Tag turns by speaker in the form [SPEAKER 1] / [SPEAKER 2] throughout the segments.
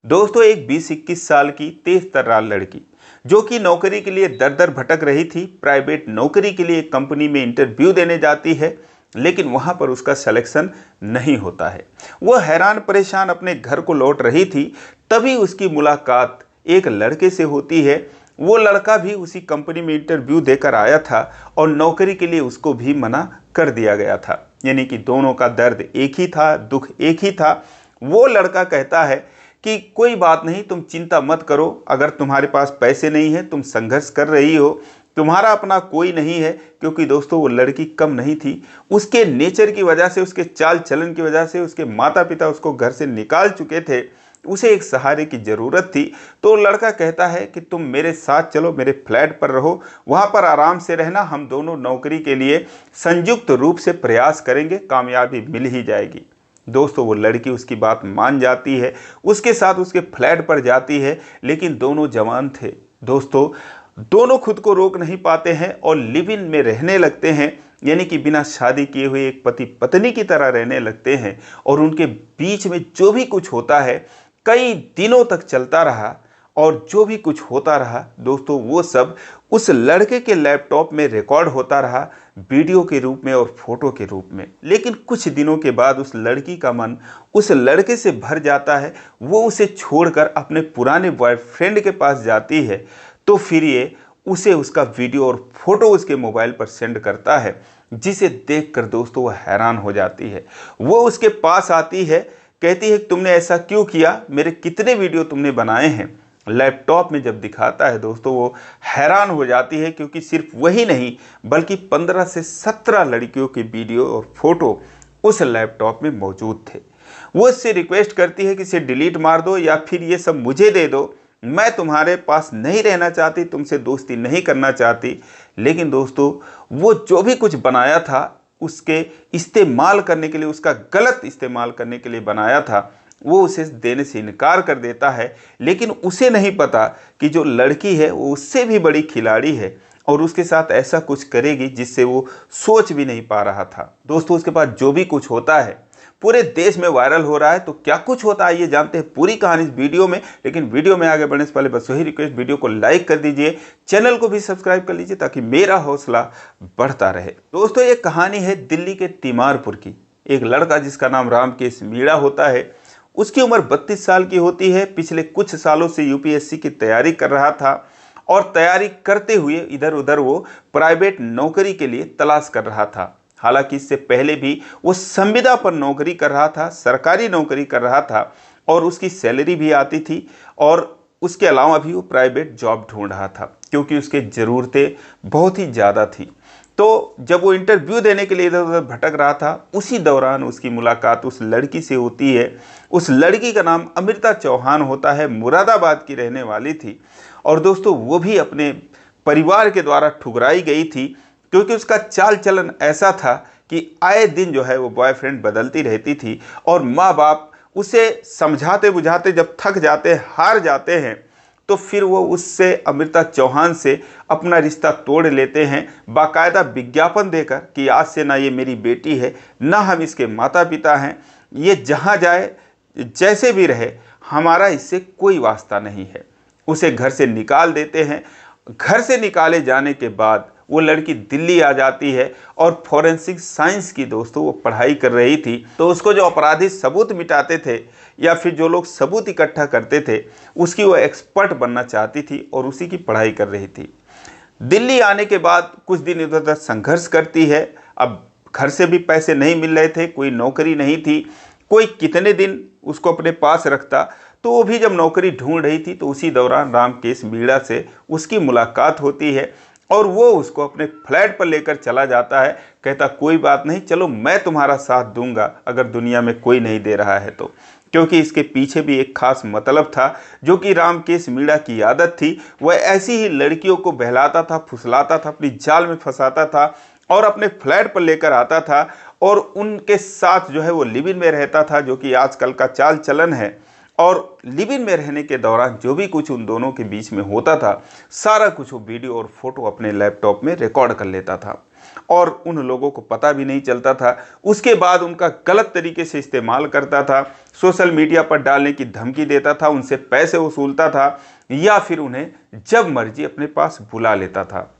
[SPEAKER 1] दोस्तों, एक 20-21 साल की तेज तर्रार लड़की जो कि नौकरी के लिए दर दर भटक रही थी, प्राइवेट नौकरी के लिए एक कंपनी में इंटरव्यू देने जाती है, लेकिन वहां पर उसका सिलेक्शन नहीं होता है। वह हैरान परेशान अपने घर को लौट रही थी, तभी उसकी मुलाकात एक लड़के से होती है। वो लड़का भी उसी कंपनी में इंटरव्यू देकर आया था और नौकरी के लिए उसको भी मना कर दिया गया था। यानी कि दोनों का दर्द एक ही था, दुख एक ही था। वो लड़का कहता है कि कोई बात नहीं, तुम चिंता मत करो, अगर तुम्हारे पास पैसे नहीं है, तुम संघर्ष कर रही हो, तुम्हारा अपना कोई नहीं है। क्योंकि दोस्तों, वो लड़की कम नहीं थी। उसके नेचर की वजह से, उसके चाल चलन की वजह से उसके माता पिता उसको घर से निकाल चुके थे। उसे एक सहारे की ज़रूरत थी। तो लड़का कहता है कि तुम मेरे साथ चलो, मेरे फ्लैट पर रहो, वहाँ पर आराम से रहना, हम दोनों नौकरी के लिए संयुक्त रूप से प्रयास करेंगे, कामयाबी मिल ही जाएगी। दोस्तों, वो लड़की उसकी बात मान जाती है, उसके साथ उसके फ्लैट पर जाती है। लेकिन दोनों जवान थे दोस्तों, दोनों खुद को रोक नहीं पाते हैं और लिव इन में रहने लगते हैं। यानी कि बिना शादी किए हुए एक पति पत्नी की तरह रहने लगते हैं। और उनके बीच में जो भी कुछ होता है कई दिनों तक चलता रहा। और जो भी कुछ होता रहा दोस्तों, वो सब उस लड़के के लैपटॉप में रिकॉर्ड होता रहा, वीडियो के रूप में और फोटो के रूप में। लेकिन कुछ दिनों के बाद उस लड़की का मन उस लड़के से भर जाता है। वो उसे छोड़कर अपने पुराने बॉयफ्रेंड के पास जाती है। तो फिर ये उसे उसका वीडियो और फोटो उसके मोबाइल पर सेंड करता है, जिसे देखकर दोस्तों वो हैरान हो जाती है। वो उसके पास आती है, कहती है तुमने ऐसा क्यों किया, मेरे कितने वीडियो तुमने बनाए हैं। लैपटॉप में जब दिखाता है दोस्तों, वो हैरान हो जाती है, क्योंकि सिर्फ वही नहीं बल्कि 15 से 17 लड़कियों के वीडियो और फोटो उस लैपटॉप में मौजूद थे। वो इससे रिक्वेस्ट करती है कि इसे डिलीट मार दो या फिर ये सब मुझे दे दो, मैं तुम्हारे पास नहीं रहना चाहती, तुमसे दोस्ती नहीं करना चाहती। लेकिन दोस्तों, वो जो भी कुछ बनाया था उसके इस्तेमाल करने के लिए, उसका गलत इस्तेमाल करने के लिए बनाया था, वो उसे देने से इनकार कर देता है। लेकिन उसे नहीं पता कि जो लड़की है वो उससे भी बड़ी खिलाड़ी है और उसके साथ ऐसा कुछ करेगी जिससे वो सोच भी नहीं पा रहा था। दोस्तों, उसके पास जो भी कुछ होता है पूरे देश में वायरल हो रहा है। तो क्या कुछ होता है ये जानते हैं पूरी कहानी इस वीडियो में। लेकिन वीडियो में आगे बढ़ने से पहले बस वही रिक्वेस्ट, वीडियो को लाइक कर दीजिए, चैनल को भी सब्सक्राइब कर लीजिए ताकि मेरा हौसला बढ़ता रहे। दोस्तों, ये कहानी है दिल्ली के तिमारपुर की। एक लड़का जिसका नाम रामकेश मीणा होता है, उसकी उम्र 32 साल की होती है। पिछले कुछ सालों से यूपीएससी की तैयारी कर रहा था और तैयारी करते हुए इधर उधर वो प्राइवेट नौकरी के लिए तलाश कर रहा था। हालांकि इससे पहले भी वो संविदा पर नौकरी कर रहा था, सरकारी नौकरी कर रहा था और उसकी सैलरी भी आती थी। और उसके अलावा भी वो प्राइवेट जॉब ढूंढ रहा था, क्योंकि उसके ज़रूरतें बहुत ही ज़्यादा थी। तो जब वो इंटरव्यू देने के लिए इधर उधर भटक रहा था, उसी दौरान उसकी मुलाकात उस लड़की से होती है। उस लड़की का नाम अमृता चौहान होता है, मुरादाबाद की रहने वाली थी। और दोस्तों, वो भी अपने परिवार के द्वारा ठुकराई गई थी, क्योंकि उसका चाल चलन ऐसा था कि आए दिन जो है वो बॉयफ्रेंड बदलती रहती थी। और माँ बाप उसे समझाते बुझाते जब थक जाते, हार जाते हैं, तो फिर वो उससे, अमृता चौहान से अपना रिश्ता तोड़ लेते हैं, बाकायदा विज्ञापन देकर कि आज से ना ये मेरी बेटी है, ना हम इसके माता पिता हैं, ये जहाँ जाए जैसे भी रहे, हमारा इससे कोई वास्ता नहीं है। उसे घर से निकाल देते हैं। घर से निकाले जाने के बाद वो लड़की दिल्ली आ जाती है और फॉरेंसिक साइंस की दोस्तों वो पढ़ाई कर रही थी। तो उसको जो अपराधी सबूत मिटाते थे या फिर जो लोग सबूत इकट्ठा करते थे, उसकी वो एक्सपर्ट बनना चाहती थी और उसी की पढ़ाई कर रही थी। दिल्ली आने के बाद कुछ दिन इधर उधर संघर्ष करती है। अब घर से भी पैसे नहीं मिल रहे थे, कोई नौकरी नहीं थी, कोई कितने दिन उसको अपने पास रखता। तो वो भी जब नौकरी ढूंढ रही थी, तो उसी दौरान रामकेश मीणा से उसकी मुलाकात होती है और वो उसको अपने फ्लैट पर लेकर चला जाता है। कहता कोई बात नहीं, चलो मैं तुम्हारा साथ दूंगा अगर दुनिया में कोई नहीं दे रहा है तो। क्योंकि इसके पीछे भी एक खास मतलब था, जो कि रामकेश मीणा की आदत थी। वह ऐसी ही लड़कियों को बहलाता था, फुसलाता था, अपनी जाल में फंसाता था और अपने फ्लैट पर लेकर आता था और उनके साथ जो है वो लिव इन में रहता था, जो कि आजकल का चाल चलन है। और लिव इन में रहने के दौरान जो भी कुछ उन दोनों के बीच में होता था, सारा कुछ वो वीडियो और फोटो अपने लैपटॉप में रिकॉर्ड कर लेता था। और उन लोगों को पता भी नहीं चलता था। उसके बाद उनका गलत तरीके से इस्तेमाल करता था, सोशल मीडिया पर डालने की धमकी देता था, उनसे पैसे वसूलता था या फिर उन्हें जब मर्जी अपने पास बुला लेता था।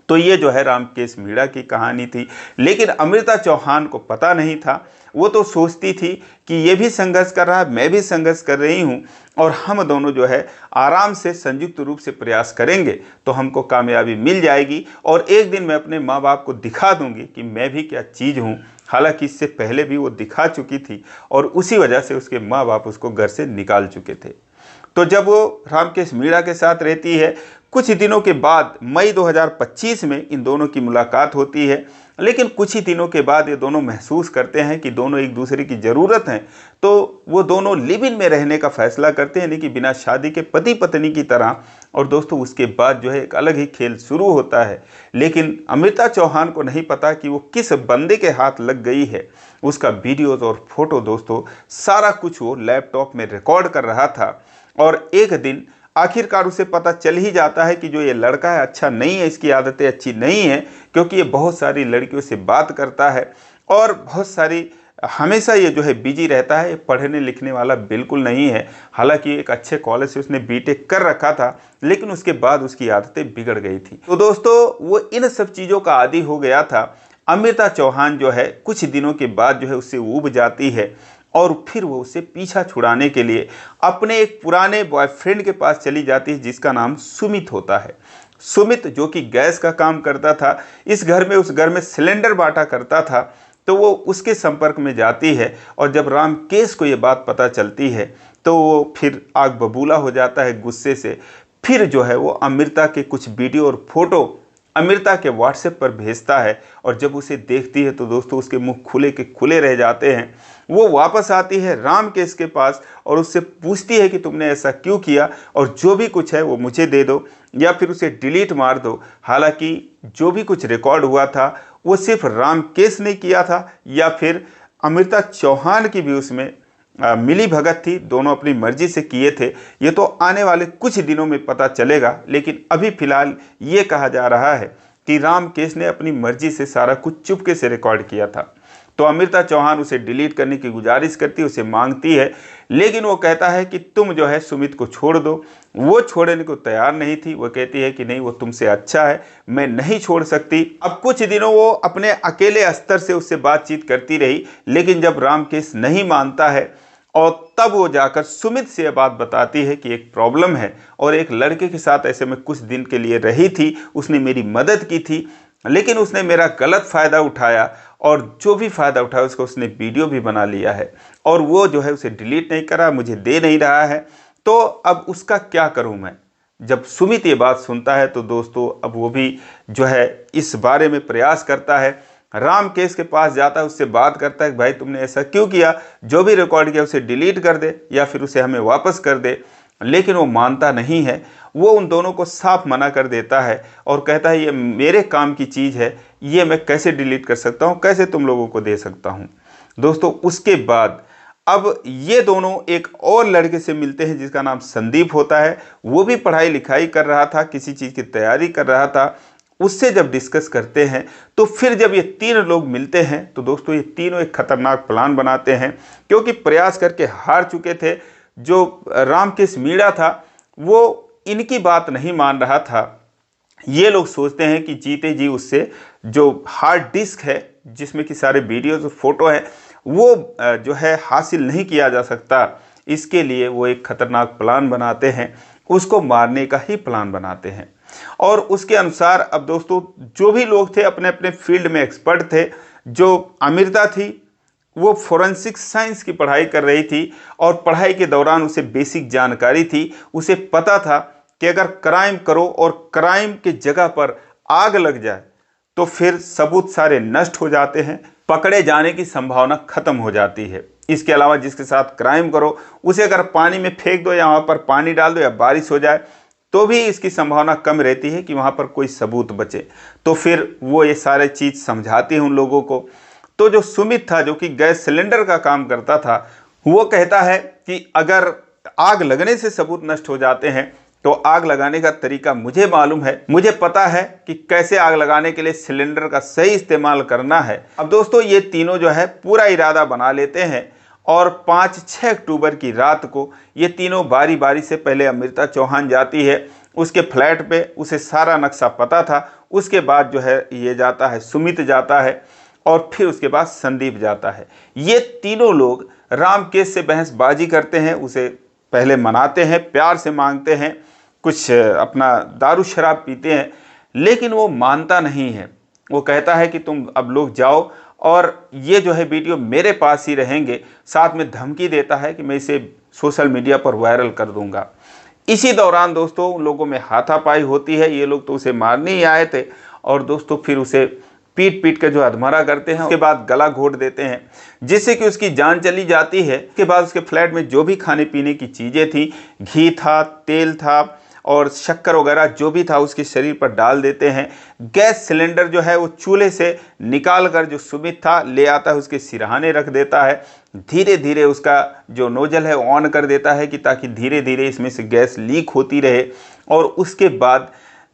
[SPEAKER 1] तो ये जो है रामकेश मीणा की कहानी थी। लेकिन अमृता चौहान को पता नहीं था। वो तो सोचती थी कि ये भी संघर्ष कर रहा है, मैं भी संघर्ष कर रही हूँ, और हम दोनों जो है आराम से संयुक्त रूप से प्रयास करेंगे तो हमको कामयाबी मिल जाएगी और एक दिन मैं अपने माँ बाप को दिखा दूंगी कि मैं भी क्या चीज़ हूँ। हालांकि इससे पहले भी वो दिखा चुकी थी और उसी वजह से उसके माँ बाप उसको घर से निकाल चुके थे। तो जब वो रामकेश मीणा के साथ रहती है, कुछ दिनों के बाद मई 2025 में इन दोनों की मुलाकात होती है। लेकिन कुछ ही दिनों के बाद ये दोनों महसूस करते हैं कि दोनों एक दूसरे की ज़रूरत है, तो वो दोनों लिव इन में रहने का फैसला करते हैं, यानी कि बिना शादी के पति पत्नी की तरह। और दोस्तों उसके बाद जो है एक अलग ही खेल शुरू होता है। लेकिन अमृता चौहान को नहीं पता कि वो किस बंदे के हाथ लग गई है। उसका वीडियोज़ और फोटो दोस्तों सारा कुछ वो लैपटॉप में रिकॉर्ड कर रहा था। और एक दिन आखिरकार उसे पता चल ही जाता है कि जो ये लड़का है अच्छा नहीं है, इसकी आदतें अच्छी नहीं है, क्योंकि ये बहुत सारी लड़कियों से बात करता है और बहुत सारी हमेशा ये जो है बिजी रहता है। ये पढ़ने लिखने वाला बिल्कुल नहीं है। हालांकि एक अच्छे कॉलेज से उसने बीटेक कर रखा था, लेकिन उसके बाद उसकी आदतें बिगड़ गई थी। तो दोस्तों वो इन सब चीज़ों का आदी हो गया था। अमृता चौहान जो है कुछ दिनों के बाद जो है उससे ऊब जाती है और फिर वो उसे पीछा छुड़ाने के लिए अपने एक पुराने बॉयफ्रेंड के पास चली जाती है, जिसका नाम सुमित होता है। सुमित जो कि गैस का काम करता था, इस घर में उस घर में सिलेंडर बांटा करता था। तो वो उसके संपर्क में जाती है और जब रामकेश को ये बात पता चलती है तो वो फिर आग बबूला हो जाता है गुस्से से। फिर जो है वो अमृता के कुछ वीडियो और फोटो अमृता के व्हाट्सएप पर भेजता है और जब उसे देखती है तो दोस्तों उसके मुंह खुले के खुले रह जाते हैं। वो वापस आती है रामकेश के पास और उससे पूछती है कि तुमने ऐसा क्यों किया और जो भी कुछ है वो मुझे दे दो या फिर उसे डिलीट मार दो। हालांकि जो भी कुछ रिकॉर्ड हुआ था वो सिर्फ रामकेश ने किया था या फिर अमृता चौहान की भी उसमें मिली भगत थी, दोनों अपनी मर्जी से किए थे, ये तो आने वाले कुछ दिनों में पता चलेगा। लेकिन अभी फिलहाल ये कहा जा रहा है कि रामकेश ने अपनी मर्जी से सारा कुछ चुपके से रिकॉर्ड किया था। तो अमृता चौहान उसे डिलीट करने की गुजारिश करती है, उसे मांगती है, लेकिन वो कहता है कि तुम जो है सुमित को छोड़ दो। वो छोड़ने को तैयार नहीं थी। वो कहती है कि नहीं, वो तुमसे अच्छा है, मैं नहीं छोड़ सकती। अब कुछ दिनों वो अपने अकेले स्तर से उससे बातचीत करती रही, लेकिन जब रामकेश नहीं मानता है और तब वो जाकर सुमित से यह बात बताती है कि एक प्रॉब्लम है और एक लड़के के साथ ऐसे में कुछ दिन के लिए रही थी, उसने मेरी मदद की थी, लेकिन उसने मेरा गलत फ़ायदा उठाया और जो भी फ़ायदा उठाया उसको उसने वीडियो भी बना लिया है और वो जो है उसे डिलीट नहीं करा, मुझे दे नहीं रहा है। तो अब उसका क्या करूं मैं। जब सुमित ये बात सुनता है तो दोस्तों अब वो भी जो है इस बारे में प्रयास करता है, रामकेश के पास जाता है, उससे बात करता है कि भाई तुमने ऐसा क्यों किया, जो भी रिकॉर्ड किया उसे डिलीट कर दे या फिर उसे हमें वापस कर दे। लेकिन वो मानता नहीं है। वो उन दोनों को साफ मना कर देता है और कहता है ये मेरे काम की चीज़ है, ये मैं कैसे डिलीट कर सकता हूँ, कैसे तुम लोगों को दे सकता हूँ। दोस्तों उसके बाद अब ये दोनों एक और लड़के से मिलते हैं जिसका नाम संदीप होता है। वो भी पढ़ाई लिखाई कर रहा था, किसी चीज़ की तैयारी कर रहा था। उससे जब डिस्कस करते हैं तो फिर जब ये तीन लोग मिलते हैं तो दोस्तों ये तीनों एक खतरनाक प्लान बनाते हैं, क्योंकि प्रयास करके हार चुके थे। जो रामकेश मीणा था वो इनकी बात नहीं मान रहा था। ये लोग सोचते हैं कि जीते जी उससे जो हार्ड डिस्क है जिसमें कि सारे वीडियोज और फोटो है वो जो है हासिल नहीं किया जा सकता। इसके लिए वो एक खतरनाक प्लान बनाते हैं, उसको मारने का ही प्लान बनाते हैं। और उसके अनुसार अब दोस्तों जो भी लोग थे अपने अपने फील्ड में एक्सपर्ट थे। जो अमृता थी वो फोरेंसिक साइंस की पढ़ाई कर रही थी और पढ़ाई के दौरान उसे बेसिक जानकारी थी। उसे पता था कि अगर क्राइम करो और क्राइम की जगह पर आग लग जाए तो फिर सबूत सारे नष्ट हो जाते हैं, पकड़े जाने की संभावना खत्म हो जाती है। इसके अलावा जिसके साथ क्राइम करो उसे अगर पानी में फेंक दो या वहाँ पर पानी डाल दो या बारिश हो जाए तो भी इसकी संभावना कम रहती है कि वहाँ पर कोई सबूत बचे। तो फिर वो ये सारे चीज़ समझाती है उन लोगों को। तो जो सुमित था जो कि गैस सिलेंडर का काम करता था, वो कहता है कि अगर आग लगने से सबूत नष्ट हो जाते हैं तो आग लगाने का तरीका मुझे मालूम है, मुझे पता है कि कैसे आग लगाने के लिए सिलेंडर का सही इस्तेमाल करना है। अब दोस्तों ये तीनों जो है पूरा इरादा बना लेते हैं और 5-6 अक्टूबर की रात को ये तीनों बारी बारी से, पहले अमृता चौहान जाती है उसके फ्लैट पे, उसे सारा नक्शा पता था। उसके बाद जो है ये जाता है, सुमित जाता है और फिर उसके बाद संदीप जाता है। ये तीनों लोग रामकेश से बहसबाजी करते हैं, उसे पहले मनाते हैं, प्यार से मांगते हैं, कुछ अपना दारू शराब पीते हैं, लेकिन वो मानता नहीं है। वो कहता है कि तुम अब लोग जाओ और ये जो है वीडियो मेरे पास ही रहेंगे, साथ में धमकी देता है कि मैं इसे सोशल मीडिया पर वायरल कर दूंगा। इसी दौरान दोस्तों उन लोगों में हाथापाई होती है। ये लोग तो उसे मारने ही आए थे और दोस्तों फिर उसे पीट पीट कर जो अधमरा करते हैं, उसके बाद गला घोट देते हैं जिससे कि उसकी जान चली जाती है। उसके बाद उसके फ्लैट में जो भी खाने पीने की चीज़ें थी, घी था, तेल था और शक्कर वगैरह जो भी था, उसके शरीर पर डाल देते हैं। गैस सिलेंडर जो है वो चूल्हे से निकाल कर जो सुमित था ले आता है, उसके सिरहाने रख देता है। धीरे धीरे उसका जो नोजल है ऑन कर देता है कि ताकि धीरे धीरे इसमें से गैस लीक होती रहे। और उसके बाद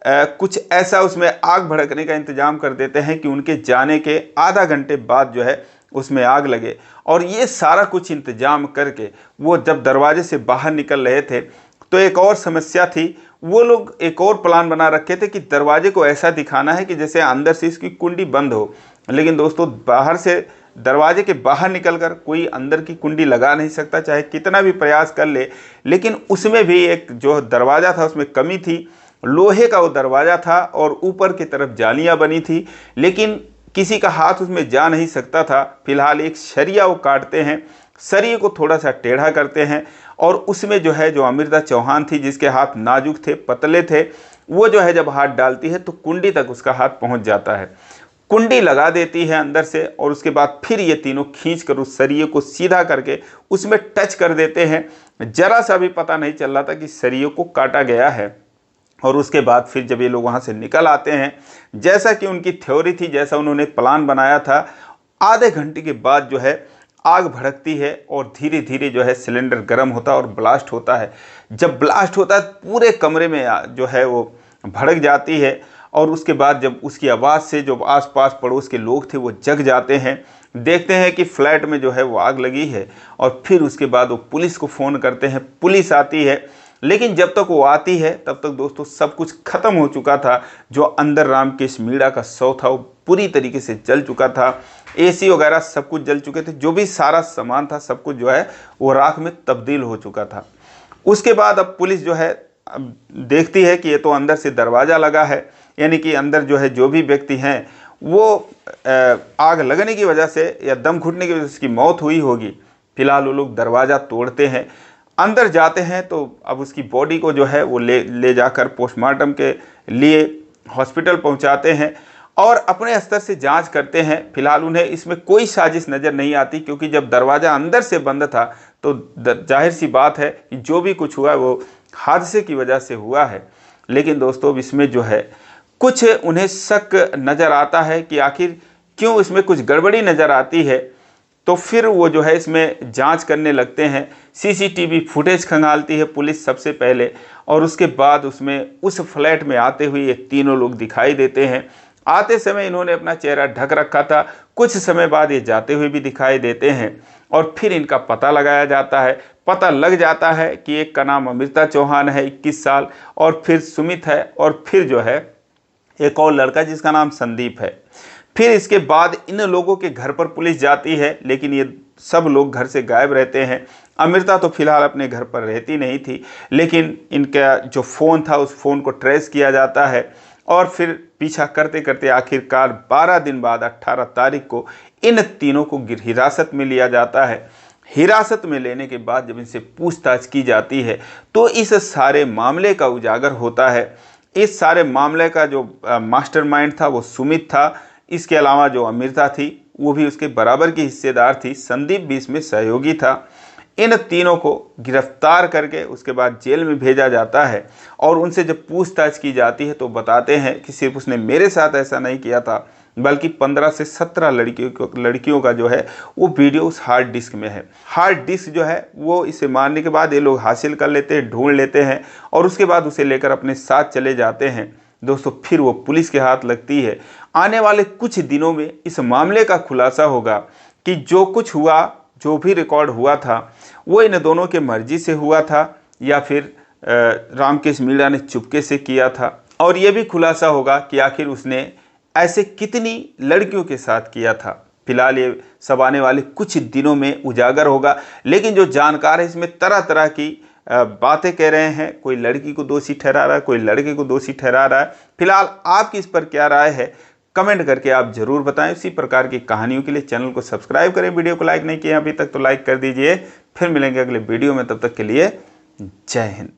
[SPEAKER 1] कुछ ऐसा उसमें आग भड़कने का इंतजाम कर देते हैं कि उनके जाने के आधा घंटे बाद जो है उसमें आग लगे। और ये सारा कुछ इंतजाम करके वो जब दरवाजे से बाहर निकल रहे थे तो एक और समस्या थी। वो लोग एक और प्लान बना रखे थे कि दरवाजे को ऐसा दिखाना है कि जैसे अंदर से इसकी कुंडी बंद हो, लेकिन दोस्तों बाहर से, दरवाजे के बाहर निकलकर कोई अंदर की कुंडी लगा नहीं सकता, चाहे कितना भी प्रयास कर ले। लेकिन उसमें भी एक जो दरवाज़ा था उसमें कमी थी। लोहे का वो दरवाज़ा था और ऊपर की तरफ जालियाँ बनी थी, लेकिन किसी का हाथ उसमें जा नहीं सकता था। फिलहाल एक सरिया वो काटते हैं, सरिये को थोड़ा सा टेढ़ा करते हैं और उसमें जो है जो अमृता चौहान थी जिसके हाथ नाजुक थे, पतले थे, वो जो है जब हाथ डालती है तो कुंडी तक उसका हाथ पहुंच जाता है। कुंडी लगा देती है अंदर से और उसके बाद फिर ये तीनों खींच कर उस सरिये को सीधा करके उसमें टच कर देते हैं। जरा सा भी पता नहीं चल रहा था कि सरिये को काटा गया है। और उसके बाद फिर जब ये लोग वहाँ से निकल आते हैं, जैसा कि उनकी थ्योरी थी, जैसा उन्होंने प्लान बनाया था, आधे घंटे के बाद जो है आग भड़कती है और धीरे धीरे जो है सिलेंडर गर्म होता है और ब्लास्ट होता है। जब ब्लास्ट होता है पूरे कमरे में जो है वो भड़क जाती है और उसके बाद जब उसकी आवाज़ से जो आसपास पड़ोस के लोग थे वो जग जाते हैं, देखते हैं कि फ्लैट में जो है वो आग लगी है। और फिर उसके बाद वो पुलिस को फ़ोन करते हैं, पुलिस आती है, लेकिन जब तक वो आती है तब तक दोस्तों सब कुछ खत्म हो चुका था। जो अंदर रामकेश मीणा का शव था वो पूरी तरीके से जल चुका था, एसी वगैरह सब कुछ जल चुके थे, जो भी सारा सामान था सब कुछ जो है वो राख में तब्दील हो चुका था। उसके बाद अब पुलिस जो है अब देखती है कि ये तो अंदर से दरवाज़ा लगा है, यानी कि अंदर जो है जो भी व्यक्ति हैं वो आग लगने की वजह से या दम घुटने की वजह से उसकी मौत हुई होगी। फिलहाल वो लोग दरवाज़ा तोड़ते हैं, अंदर जाते हैं तो अब उसकी बॉडी को जो है वो ले जाकर पोस्टमार्टम के लिए हॉस्पिटल पहुंचाते हैं और अपने स्तर से जांच करते हैं। फिलहाल उन्हें इसमें कोई साजिश नज़र नहीं आती, क्योंकि जब दरवाज़ा अंदर से बंद था तो जाहिर सी बात है कि जो भी कुछ हुआ वो हादसे की वजह से हुआ है। लेकिन दोस्तों इसमें जो है कुछ उन्हें शक नज़र आता है कि आखिर क्यों इसमें कुछ गड़बड़ी नज़र आती है। तो फिर वो जो है इसमें जांच करने लगते हैं, सीसीटीवी फुटेज खंगालती है पुलिस सबसे पहले और उसके बाद उसमें उस फ्लैट में आते हुए ये तीनों लोग दिखाई देते हैं। आते समय इन्होंने अपना चेहरा ढक रखा था, कुछ समय बाद ये जाते हुए भी दिखाई देते हैं और फिर इनका पता लगाया जाता है। पता लग जाता है कि एक का नाम अमृता चौहान है 21 साल और फिर सुमित है और फिर जो है एक और लड़का जिसका नाम संदीप है। फिर इसके बाद इन लोगों के घर पर पुलिस जाती है, लेकिन ये सब लोग घर से गायब रहते हैं। अमृता तो फिलहाल अपने घर पर रहती नहीं थी, लेकिन इनका जो फ़ोन था उस फ़ोन को ट्रेस किया जाता है और फिर पीछा करते करते आखिरकार 12 दिन बाद 18 तारीख को इन तीनों को हिरासत में लिया जाता है। हिरासत में लेने के बाद जब इनसे पूछताछ की जाती है तो इस सारे मामले का उजागर होता है। इस सारे मामले का जो मास्टरमाइंड था वो सुमित था। इसके अलावा जो अमृता थी वो भी उसके बराबर की हिस्सेदार थी, संदीप भी इसमें सहयोगी था। इन तीनों को गिरफ्तार करके उसके बाद जेल में भेजा जाता है और उनसे जब पूछताछ की जाती है तो बताते हैं कि सिर्फ उसने मेरे साथ ऐसा नहीं किया था, बल्कि 15 से 17 लड़कियों का जो है वो वीडियो उस हार्ड डिस्क में है। हार्ड डिस्क जो है वो इसे मारने के बाद ये लोग हासिल कर लेते हैं, ढूंढ लेते हैं और उसके बाद उसे लेकर अपने साथ चले जाते हैं। दोस्तों फिर वो पुलिस के हाथ लगती है। आने वाले कुछ दिनों में इस मामले का खुलासा होगा कि जो कुछ हुआ, जो भी रिकॉर्ड हुआ था, वो इन दोनों के मर्जी से हुआ था या फिर रामकेश मीणा ने चुपके से किया था। और ये भी खुलासा होगा कि आखिर उसने ऐसे कितनी लड़कियों के साथ किया था। फिलहाल ये सब आने वाले कुछ दिनों में उजागर होगा, लेकिन जो जानकार है इसमें तरह तरह की बातें कह रहे हैं। कोई लड़की को दोषी ठहरा रहा है, कोई लड़के को दोषी ठहरा रहा है। फिलहाल आपकी इस पर क्या राय है, कमेंट करके आप जरूर बताएं। इसी प्रकार की कहानियों के लिए चैनल को सब्सक्राइब करें। वीडियो को लाइक नहीं किया अभी तक तो लाइक कर दीजिए। फिर मिलेंगे अगले वीडियो में, तब तक के लिए जय हिंद।